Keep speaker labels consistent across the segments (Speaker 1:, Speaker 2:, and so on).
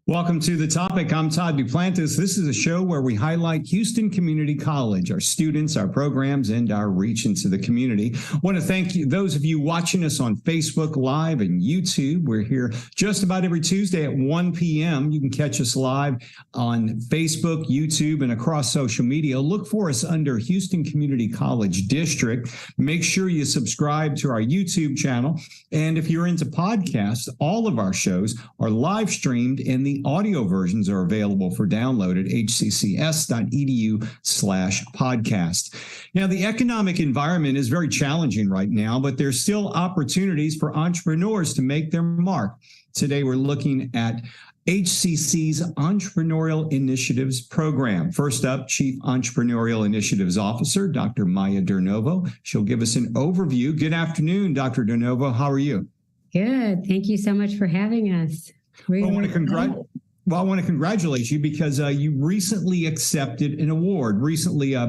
Speaker 1: Welcome to The Topic. I'm Todd Duplantis. This is a show where we highlight Houston Community College, our students, our programs, and our reach into the community. I want to thank you, those of you watching us on Facebook Live and YouTube. We're here just about every Tuesday at 1 p.m. You can catch us live on Facebook, YouTube, and across social media. Look for us under Houston Community College District. Make sure you subscribe to our YouTube channel. And if you're into podcasts, all of our shows are live streamed and the audio versions are available for download at hccs.edu/podcast. Now, the economic environment is very challenging right now, but there's still opportunities for entrepreneurs to make their mark. Today, we're looking at HCC's Entrepreneurial Initiatives Program. First up, Chief Entrepreneurial Initiatives Officer, Dr. Maya Durnovo. She'll give us an overview. Good afternoon, Dr. Durnovo. How are you?
Speaker 2: Good. Thank you so much for having us.
Speaker 1: I want to congratulate you because you recently accepted an award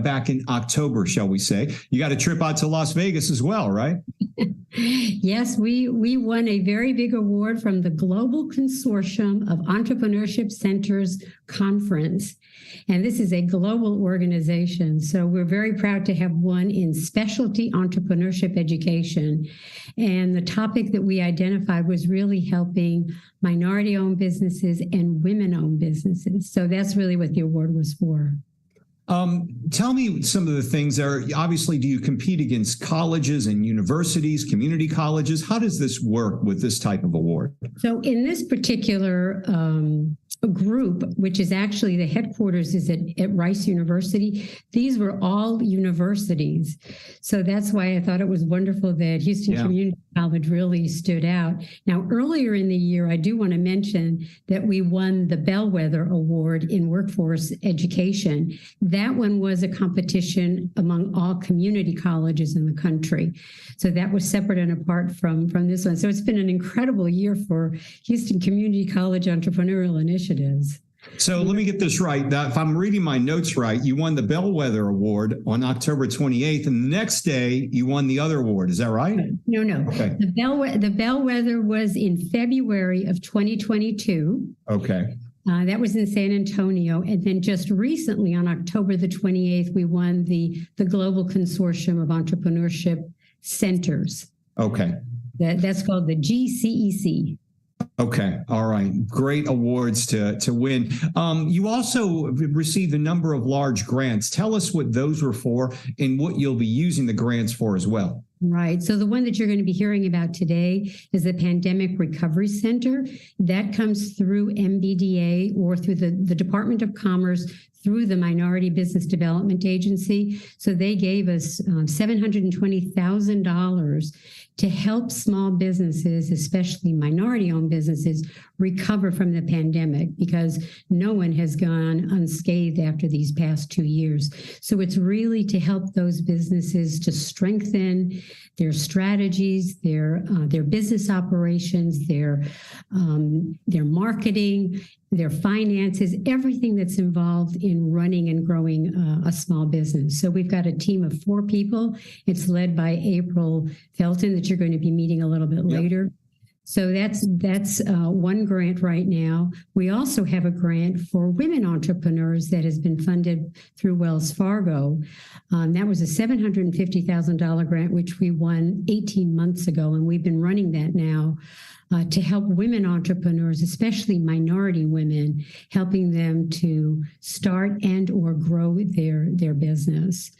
Speaker 1: back in October, shall we say. You got a trip out to Las Vegas as well, right?
Speaker 2: Yes, we won a very big award from the Global Consortium of Entrepreneurship Centers Conference. And this is a global organization. So we're very proud to have won in specialty entrepreneurship education. And the topic that we identified was really helping minority-owned businesses and women-owned businesses. So that's really what the award was for.
Speaker 1: Tell me some of the things there. Obviously, do you compete against colleges and universities, community colleges? How does this work with this type of award?
Speaker 2: So in this particular group, which is actually the headquarters is at Rice University, these were all universities. So that's why I thought it was wonderful that Houston Community College really stood out. Now, earlier in the year, I do want to mention that we won the Bellwether Award in Workforce Education. That one was a competition among all community colleges in the country. So that was separate and apart from this one. So it's been an incredible year for Houston Community College Entrepreneurial Initiatives.
Speaker 1: So let me get this right. If I'm reading my notes right, you won the Bellwether Award on October 28th, and the next day you won the other award. Is that right?
Speaker 2: No.
Speaker 1: Okay.
Speaker 2: The Bellwether was in February of 2022.
Speaker 1: Okay.
Speaker 2: That was in San Antonio. And then just recently on October the 28th, we won the Global Consortium of Entrepreneurship Centers.
Speaker 1: Okay.
Speaker 2: That's called the GCEC.
Speaker 1: Okay. All right. Great awards to win. You also received a number of large grants. Tell us what those were for and what you'll be using the grants for as well.
Speaker 2: Right. So the one that you're going to be hearing about today is the Pandemic Recovery Center. That comes through MBDA or through the Department of Commerce through the Minority Business Development Agency. So they gave us $720,000 to help small businesses, especially minority-owned businesses, recover from the pandemic because no one has gone unscathed after these past 2 years. So it's really to help those businesses to strengthen their strategies, their business operations, their marketing, their finances, everything that's involved in running and growing a small business. So we've got a team of 4 people. It's led by April Felton that you're going to be meeting a little bit later. So that's one grant right now. We also have a grant for women entrepreneurs that has been funded through Wells Fargo. That was a $750,000 grant, which we won 18 months ago, and we've been running that now to help women entrepreneurs, especially minority women, helping them to start and or grow their business.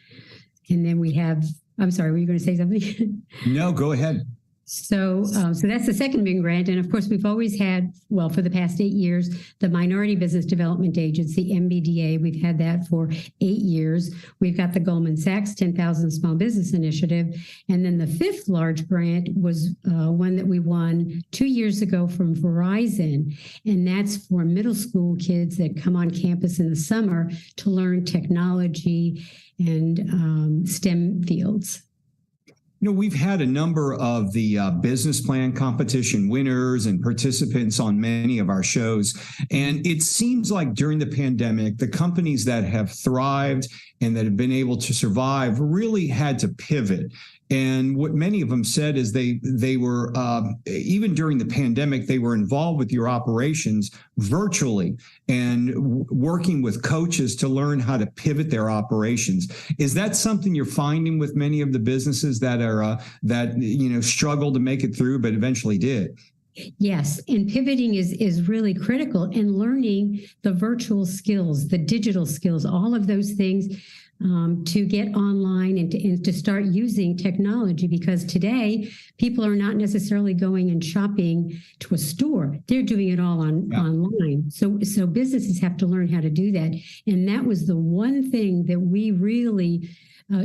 Speaker 2: And then we have, I'm sorry, were you going to say something?
Speaker 1: No, go ahead.
Speaker 2: So that's the second big grant. And of course, we've always had, for the past 8 years, the Minority Business Development Agency, MBDA. We've had that for 8 years. We've got the Goldman Sachs 10,000 Small Business Initiative. And then the 5th large grant was one that we won 2 years ago from Verizon. And that's for middle school kids that come on campus in the summer to learn technology and STEM fields.
Speaker 1: You know, we've had a number of the business plan competition winners and participants on many of our shows. And it seems like during the pandemic, the companies that have thrived and that have been able to survive really had to pivot And what many of them said is they were, even during the pandemic, they were involved with your operations virtually and working with coaches to learn how to pivot their operations. Is that something you're finding with many of the businesses that are struggle to make it through, but eventually did?
Speaker 2: Yes, and pivoting is really critical, and learning the virtual skills, the digital skills, all of those things to get online and to start using technology, because today people are not necessarily going and shopping to a store. They're doing it all online. So businesses have to learn how to do that. And that was the one thing that we really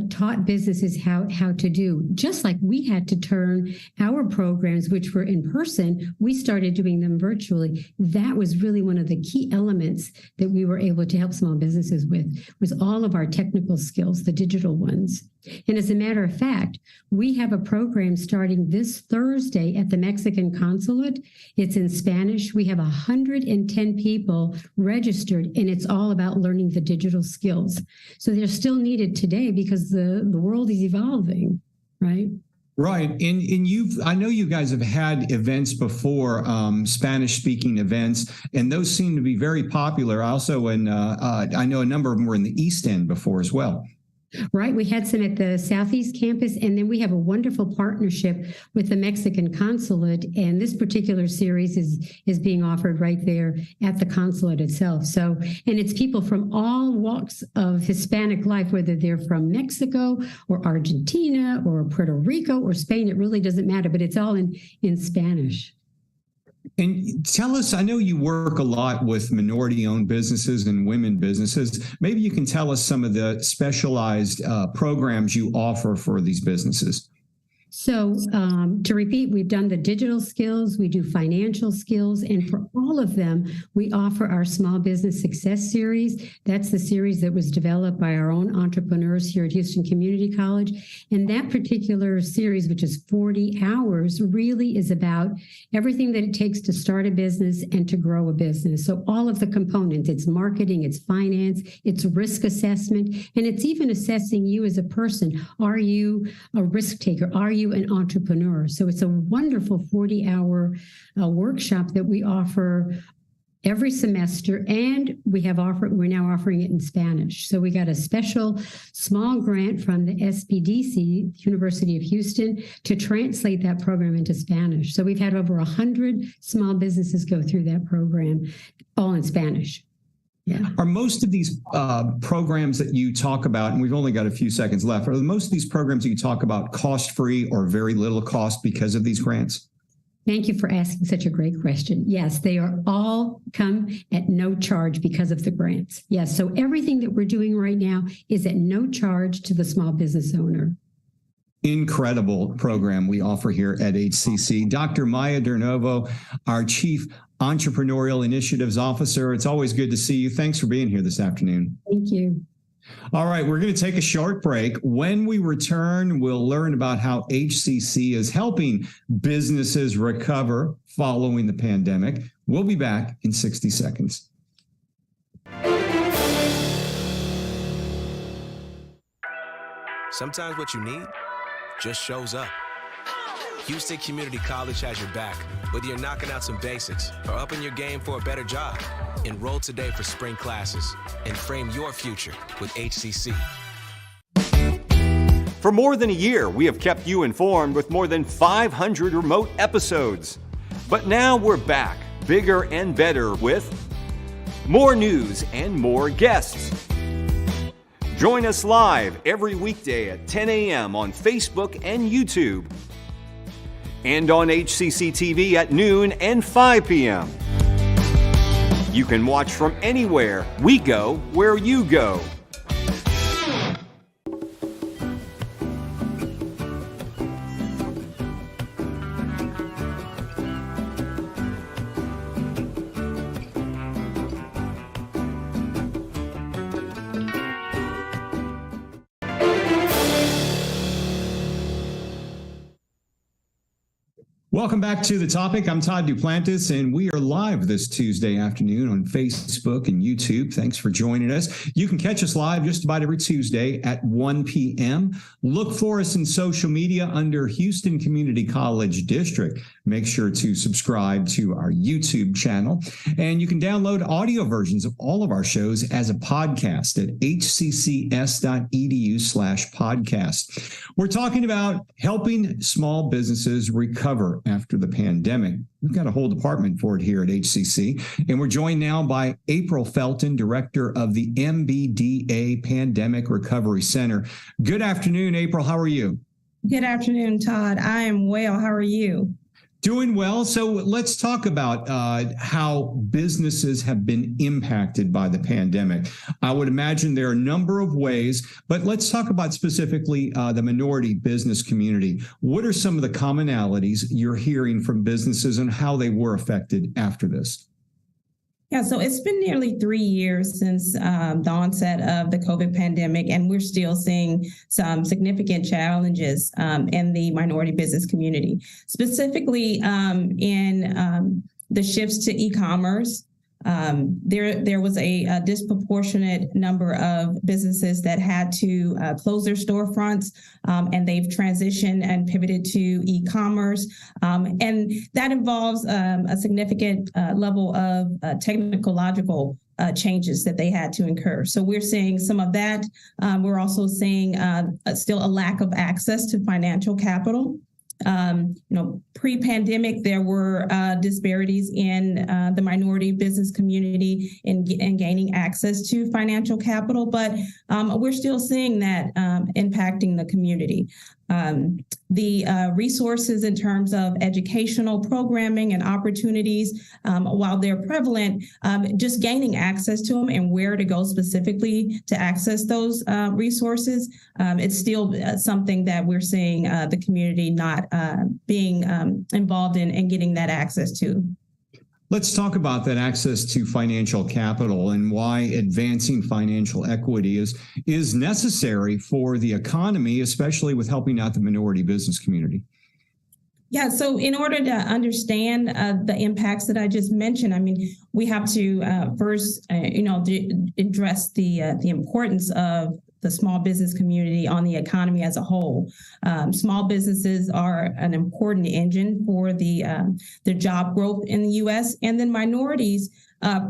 Speaker 2: taught businesses how to do. Just like we had to turn our programs, which were in person, we started doing them virtually. That was really one of the key elements that we were able to help small businesses with, was all of our technical skills, the digital ones. And as a matter of fact, we have a program starting this Thursday at the Mexican consulate. It's in Spanish. We have 110 people registered, and it's all about learning the digital skills. So they're still needed today because the world is evolving, right?
Speaker 1: Right. And I know you guys have had events before, Spanish-speaking events, and those seem to be very popular. Also, I know a number of them were in the East End before as well.
Speaker 2: Right. We had some at the Southeast campus, and then we have a wonderful partnership with the Mexican consulate. And this particular series is being offered right there at the consulate itself. So, and it's people from all walks of Hispanic life, whether they're from Mexico or Argentina or Puerto Rico or Spain. It really doesn't matter, but it's all in Spanish.
Speaker 1: And tell us, I know you work a lot with minority-owned businesses and women businesses. Maybe you can tell us some of the specialized programs you offer for these businesses.
Speaker 2: So to repeat, we've done the digital skills, we do financial skills, and for all of them, we offer our Small Business Success Series. That's the series that was developed by our own entrepreneurs here at Houston Community College. And that particular series, which is 40 hours, really is about everything that it takes to start a business and to grow a business. So all of the components, it's marketing, it's finance, it's risk assessment, and it's even assessing you as a person. Are you a risk taker? Are you an entrepreneur? So it's a wonderful 40-hour workshop that we offer every semester, and we're now offering it in Spanish. So we got a special small grant from the SBDC, University of Houston, to translate that program into Spanish. So we've had over 100 small businesses go through that program, all in Spanish. Yeah.
Speaker 1: Are most of these programs that you talk about, and we've only got a few seconds left, are most of these programs that you talk about cost-free or very little cost because of these grants?
Speaker 2: Thank you for asking such a great question. Yes, they are all come at no charge because of the grants. Yes, so everything that we're doing right now is at no charge to the small business owner.
Speaker 1: Incredible program we offer here at HCC. Dr. Maya Durnovo, our Chief Entrepreneurial Initiatives Officer. It's always good to see you. Thanks for being here this afternoon.
Speaker 2: Thank you.
Speaker 1: All right, we're going to take a short break. When we return, we'll learn about how HCC is helping businesses recover following the pandemic. We'll be back in 60 seconds.
Speaker 3: Sometimes what you need just shows up. Houston Community College has your back, whether you're knocking out some basics or upping your game for a better job. Enroll today for spring classes and frame your future with HCC.
Speaker 4: For more than a year, we have kept you informed with more than 500 remote episodes. But now we're back, bigger and better, with more news and more guests. Join us live every weekday at 10 a.m. on Facebook and YouTube, and on HCC TV at noon and 5 p.m. You can watch from anywhere. We go where you go.
Speaker 1: Welcome back to The Topic. I'm Todd Duplantis, and we are live this Tuesday afternoon on Facebook and YouTube. Thanks for joining us. You can catch us live just about every Tuesday at 1 p.m. Look for us in social media under Houston Community College District. Make sure to subscribe to our YouTube channel. And you can download audio versions of all of our shows as a podcast at hccs.edu/podcast. We're talking about helping small businesses recover after the pandemic. We've got a whole department for it here at HCC. And we're joined now by April Felton, Director of the MBDA Pandemic Recovery Center. Good afternoon, April. How are you?
Speaker 5: Good afternoon, Todd. I am well. How are you?
Speaker 1: Doing well. So let's talk about how businesses have been impacted by the pandemic. I would imagine there are a number of ways, but let's talk about specifically the minority business community. What are some of the commonalities you're hearing from businesses and how they were affected after this?
Speaker 5: Yeah, so it's been nearly 3 years since the onset of the COVID pandemic, and we're still seeing some significant challenges in the minority business community, specifically in the shifts to e-commerce. There was a disproportionate number of businesses that had to close their storefronts, and they've transitioned and pivoted to e-commerce. And that involves a significant level of technological changes that they had to incur. So we're seeing some of that. We're also seeing still a lack of access to financial capital. Pre-pandemic, there were disparities in the minority business community in gaining access to financial capital, but we're still seeing that impacting the community. The resources in terms of educational programming and opportunities, while they're prevalent, just gaining access to them and where to go specifically to access those resources, it's still something that we're seeing the community not being involved in and getting that access to.
Speaker 1: Let's talk about that access to financial capital and why advancing financial equity is necessary for the economy, especially with helping out the minority business community.
Speaker 5: Yeah, so in order to understand the impacts that I just mentioned, I mean, we have to first, address the importance of the small business community on the economy as a whole. Small businesses are an important engine for the job growth in the U.S. And then minorities,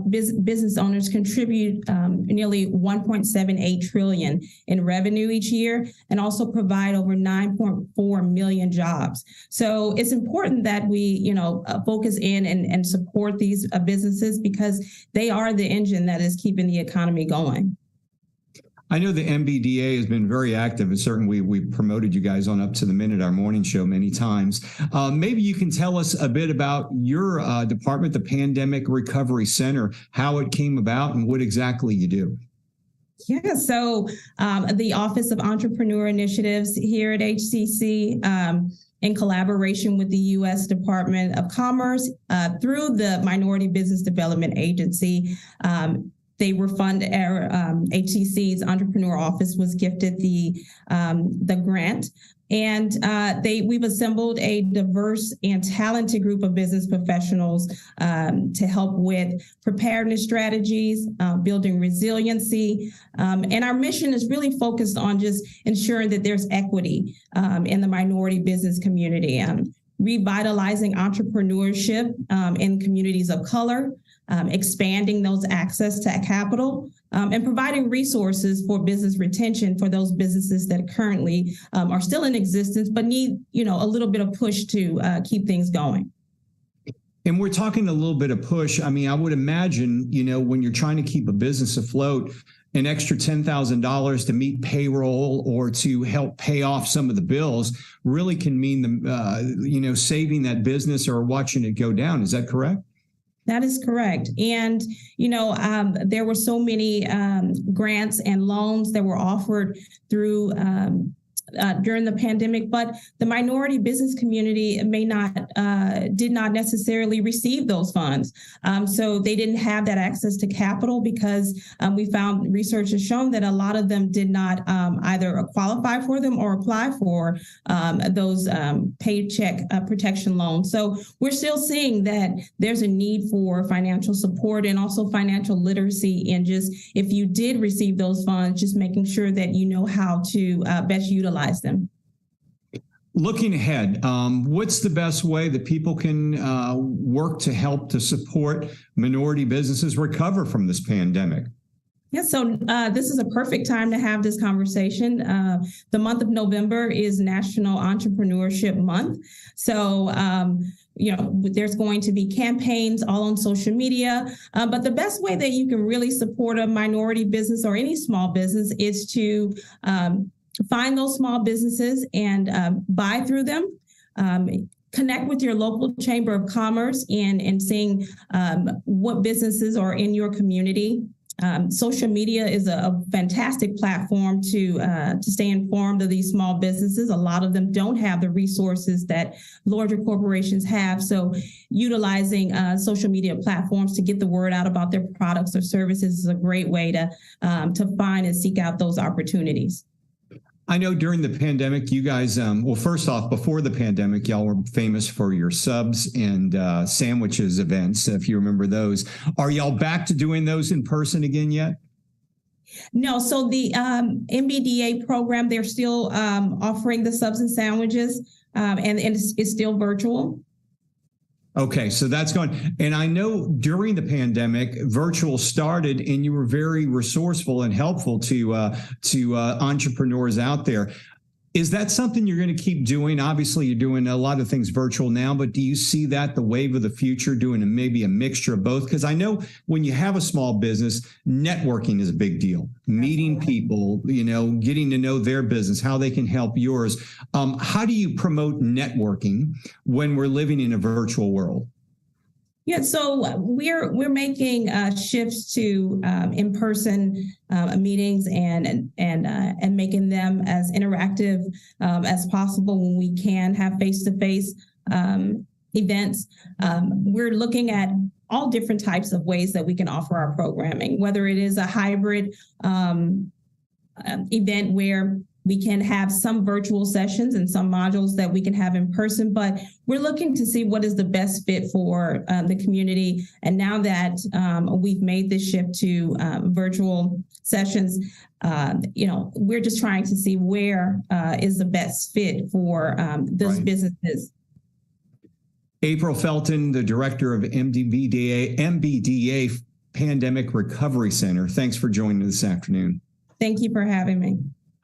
Speaker 5: business owners contribute nearly $1.78 trillion in revenue each year and also provide over 9.4 million jobs. So it's important that we, focus in and support these businesses because they are the engine that is keeping the economy going.
Speaker 1: I know the MBDA has been very active, and certainly we promoted you guys on Up to the Minute, our morning show, many times. Maybe you can tell us a bit about your department, the Pandemic Recovery Center, how it came about and what exactly you do.
Speaker 5: Yeah, so the Office of Entrepreneurial Initiatives here at HCC, in collaboration with the U.S. Department of Commerce, through the Minority Business Development Agency, they were funded. Our HCC's Entrepreneur Office was gifted the grant, and we've assembled a diverse and talented group of business professionals to help with preparedness strategies, building resiliency, and our mission is really focused on just ensuring that there's equity in the minority business community, revitalizing entrepreneurship in communities of color. Expanding those access to capital, and providing resources for business retention for those businesses that currently are still in existence, but need, a little bit of push to keep things going.
Speaker 1: And we're talking a little bit of push. I mean, I would imagine, when you're trying to keep a business afloat, an extra $10,000 to meet payroll or to help pay off some of the bills really can mean saving that business or watching it go down. Is that correct?
Speaker 5: That is correct. And, there were so many grants and loans that were offered through during the pandemic, but the minority business community did not necessarily receive those funds. So they didn't have that access to capital because we found research has shown that a lot of them did not either qualify for them or apply for those paycheck protection loans. So we're still seeing that there's a need for financial support and also financial literacy, and just if you did receive those funds, just making sure that you know how to best utilize them.
Speaker 1: Looking ahead, what's the best way that people can work to help to support minority businesses recover from this pandemic?
Speaker 5: Yeah, so this is a perfect time to have this conversation. The month of November is National Entrepreneurship Month. So, there's going to be campaigns all on social media. But the best way that you can really support a minority business or any small business is to find those small businesses and buy through them. Connect with your local chamber of commerce and seeing what businesses are in your community. Social media is a fantastic platform to stay informed of these small businesses. A lot of them don't have the resources that larger corporations have. So utilizing social media platforms to get the word out about their products or services is a great way to find and seek out those opportunities.
Speaker 1: I know during the pandemic, you guys, first off, before the pandemic, y'all were famous for your subs and sandwiches events, if you remember those. Are y'all back to doing those in person again yet?
Speaker 5: No, so the MBDA program, they're still offering the subs and sandwiches, and it's still virtual.
Speaker 1: Okay, so that's going. And I know during the pandemic, virtual started, and you were very resourceful and helpful to entrepreneurs out there. Is that something you're going to keep doing? Obviously, you're doing a lot of things virtual now, but do you see that the wave of the future, doing maybe a mixture of both? Because I know when you have a small business, networking is a big deal. Meeting people, getting to know their business, how they can help yours. How do you promote networking when we're living in a virtual world?
Speaker 5: Yeah, so we're making shifts to in-person meetings and making them as interactive as possible when we can have face-to-face events. We're looking at all different types of ways that we can offer our programming, whether it is a hybrid event where we can have some virtual sessions and some modules that we can have in person, but we're looking to see what is the best fit for the community. And now that we've made this shift to virtual sessions, we're just trying to see where is the best fit for those businesses.
Speaker 1: April Felton, the director of MBDA Pandemic Recovery Center. Thanks for joining us this afternoon.
Speaker 5: Thank you for having me.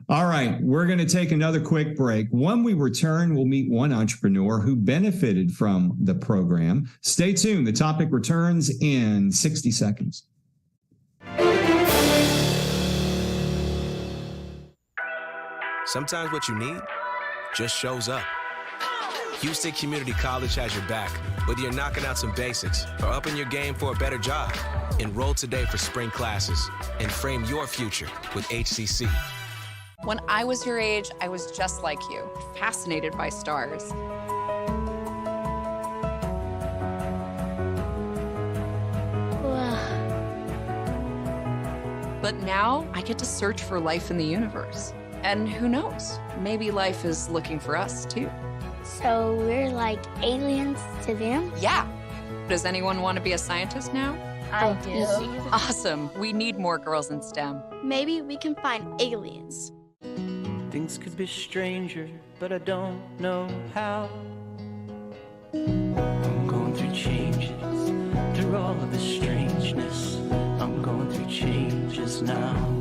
Speaker 1: All right, we're going to take another quick break. When we return, we'll meet one entrepreneur who benefited from the program. Stay tuned. The topic returns in 60 seconds.
Speaker 3: Sometimes what you need just shows up. Houston Community College has your back, whether you're knocking out some basics or upping your game for a better job. Enroll today for spring classes and frame your future with HCC.
Speaker 6: When I was your age, I was just like you, fascinated by stars. But now I get to search for life in the universe. And who knows, maybe life is looking for us too.
Speaker 7: So we're like aliens to them?
Speaker 6: Yeah. Does anyone want to be a scientist now?
Speaker 7: I do.
Speaker 6: Awesome. We need more girls in STEM.
Speaker 7: Maybe we can find aliens.
Speaker 8: Things could be stranger, but I don't know how. I'm going through changes, through all of the strangeness. I'm going through changes now.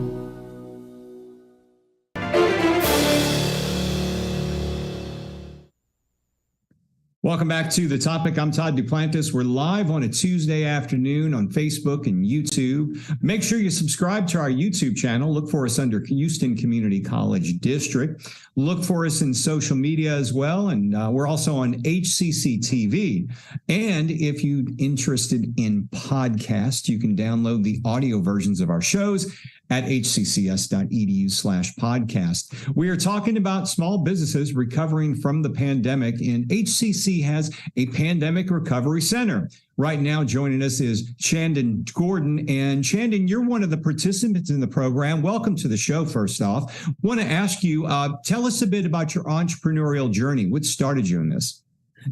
Speaker 1: Welcome back to The Topic. I'm Todd Duplantis. We're live on a Tuesday afternoon on Facebook and YouTube. Make sure you subscribe to our YouTube channel. Look for us under Houston Community College District. Look for us in social media as well. And we're also on HCC TV. And if you're interested in podcasts, you can download the audio versions of our shows at hccs.edu/podcast. We are talking about small businesses recovering from the pandemic, and HCC has a pandemic recovery center. Right now, joining us is Chandon Gordon. And Chandon, you're one of the participants in the program. Welcome to the show, first off. Want to ask you, tell us a bit about your entrepreneurial journey. What started you in this?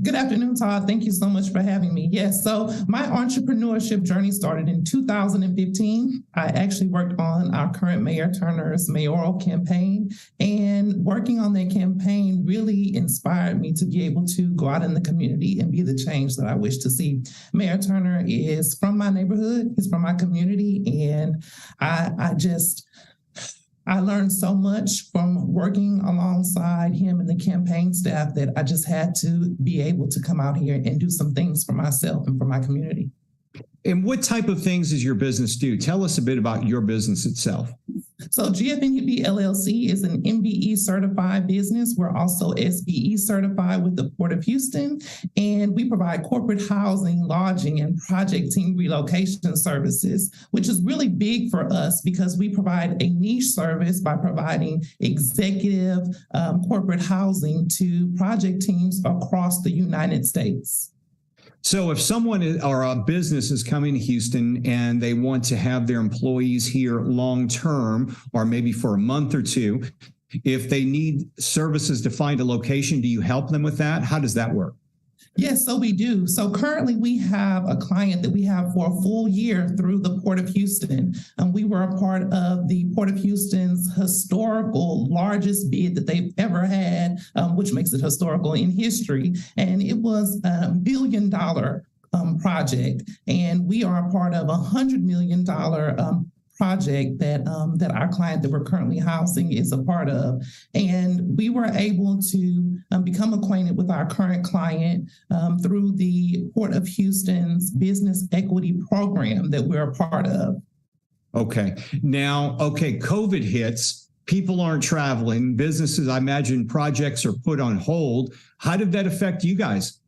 Speaker 9: Good afternoon, Todd. Thank you so much for having me. Yes, so my entrepreneurship journey started in 2015. I actually worked on our current Mayor Turner's mayoral campaign, and working on that campaign really inspired me to be able to go out in the community and be the change that I wish to see. Mayor Turner is from my neighborhood, he's from my community, and I learned so much from working alongside him and the campaign staff that I just had to be able to come out here and do some things for myself and for my community.
Speaker 1: And what type of things does your business do? Tell us a bit about your business itself.
Speaker 9: So GFN-HIPPY LLC is an MBE certified business. We're also SBE certified with the Port of Houston, and we provide corporate housing, lodging, and project team relocation services, which is really big for us because we provide a niche service by providing executive corporate housing to project teams across the United States.
Speaker 1: So if someone or a business is coming to Houston and they want to have their employees here long term, or maybe for a month or two, if they need services to find a location, do you help them with that? How does that work?
Speaker 9: Yes, so we do. So currently we have a client that we have for a full year through the Port of Houston. We were a part of the Port of Houston's historical largest bid that they've ever had, which makes it historical in history. And it was a $1 billion project. And we are a part of a $100 million project that our client that we're currently housing is a part of. And we were able to become acquainted with our current client through the Port of Houston's business equity program that we're a part of.
Speaker 1: Okay. Now, COVID hits, people aren't traveling, businesses, I imagine projects are put on hold. How did that affect you guys?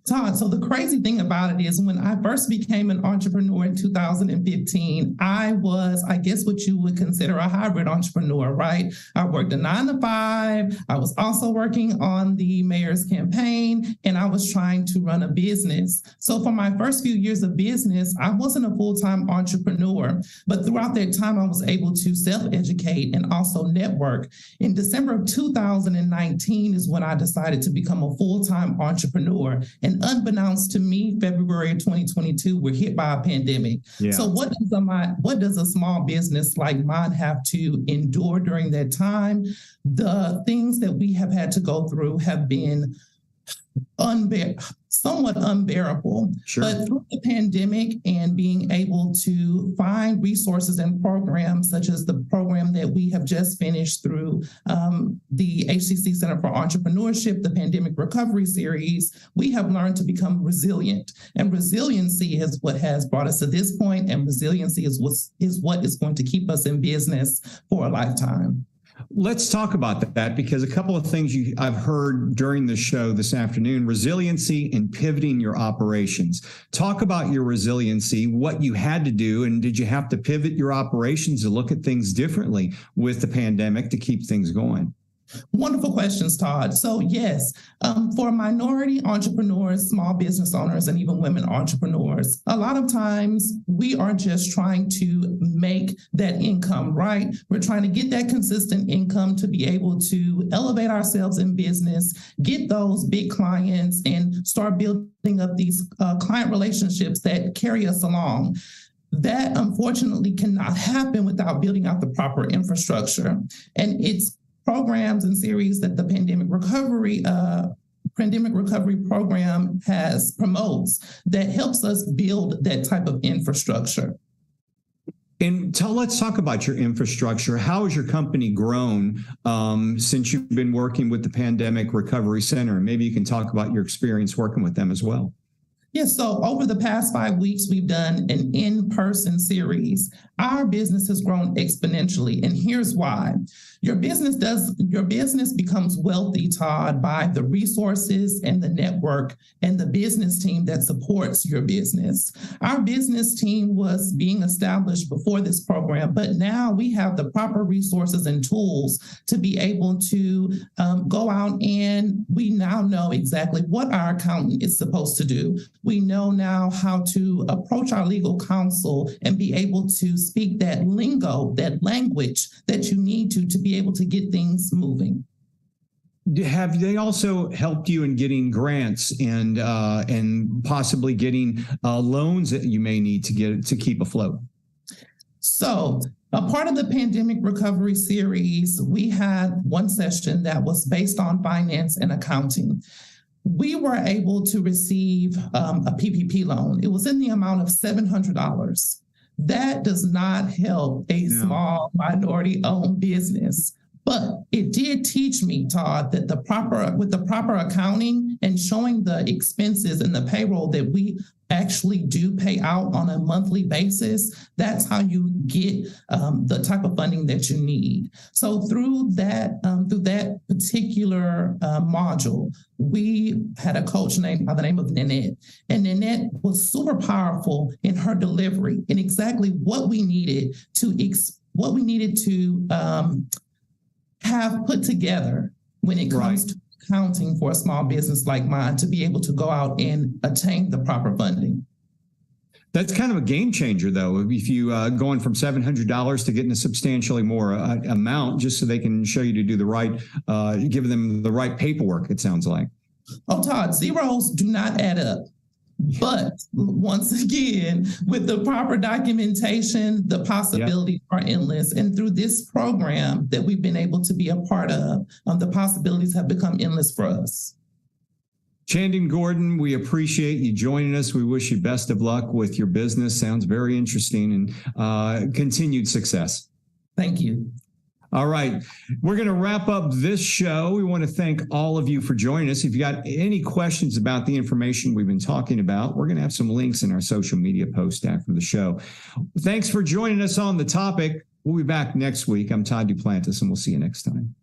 Speaker 9: Todd, so the crazy thing about it is when I first became an entrepreneur in 2015, I was, I guess what you would consider a hybrid entrepreneur, right? I worked a 9-to-5. I was also working on the mayor's campaign, and I was trying to run a business. So for my first few years of business, I wasn't a full-time entrepreneur, but throughout that time, I was able to self-educate and also network. In December of 2019 is when I decided to become a full-time entrepreneur. And unbeknownst to me, February of 2022, we're hit by a pandemic. Yeah. So what does a small business like mine have to endure during that time? The things that we have had to go through have been somewhat unbearable. Sure. But through the pandemic and being able to find resources and programs such as the program that we have just finished through the HCC Center for Entrepreneurship, the Pandemic Recovery Series, we have learned to become resilient. And resiliency is what has brought us to this point, and resiliency is what is going to keep us in business for a lifetime.
Speaker 1: Let's talk about that, because a couple of things I've heard during the show this afternoon: resiliency and pivoting your operations. Talk about your resiliency, what you had to do, and did you have to pivot your operations to look at things differently with the pandemic to keep things going?
Speaker 9: Wonderful questions, Todd. So yes, for minority entrepreneurs, small business owners, and even women entrepreneurs, a lot of times we are just trying to make that income, right? We're trying to get that consistent income to be able to elevate ourselves in business, get those big clients, and start building up these client relationships that carry us along. That unfortunately cannot happen without building out the proper infrastructure. And it's programs and series that the Pandemic Recovery Program promotes that helps us build that type of infrastructure.
Speaker 1: And let's talk about your infrastructure. How has your company grown since you've been working with the Pandemic Recovery Center? And maybe you can talk about your experience working with them as well.
Speaker 9: Yes, so over the past 5 weeks, we've done an in-person series. Our business has grown exponentially, and here's why. Your business becomes wealthy, Todd, by the resources and the network and the business team that supports your business. Our business team was being established before this program, but now we have the proper resources and tools to be able to go out, and we now know exactly what our accountant is supposed to do. We know now how to approach our legal counsel and be able to speak that lingo, that language that you need to be able to get things moving.
Speaker 1: Have they also helped you in getting grants and possibly getting loans that you may need to keep afloat?
Speaker 9: So, a part of the pandemic recovery series, we had one session that was based on finance and accounting. We were able to receive a PPP loan. It was in the amount of $700. That does not help a small minority-owned business. But it did teach me, Todd, that with the proper accounting and showing the expenses and the payroll that we actually do pay out on a monthly basis, that's how you get the type of funding that you need. So through that particular module, we had a coach by the name of Nanette, and Nanette was super powerful in her delivery and exactly what we needed to have put together when it comes to accounting for a small business like mine to be able to go out and attain the proper funding.
Speaker 1: That's kind of a game changer, though, if you going from $700 to getting a substantially more amount just so they can show you to do the right, give them the right paperwork, it sounds like.
Speaker 9: Oh, Todd, zeros do not add up. But once again, with the proper documentation, the possibilities are endless. And through this program that we've been able to be a part of, the possibilities have become endless for us.
Speaker 1: Chandon Gordon, we appreciate you joining us. We wish you best of luck with your business. Sounds very interesting, and continued success.
Speaker 9: Thank you.
Speaker 1: All right. We're going to wrap up this show. We want to thank all of you for joining us. If you got any questions about the information we've been talking about, we're going to have some links in our social media post after the show. Thanks for joining us on the topic. We'll be back next week. I'm Todd Duplantis, and we'll see you next time.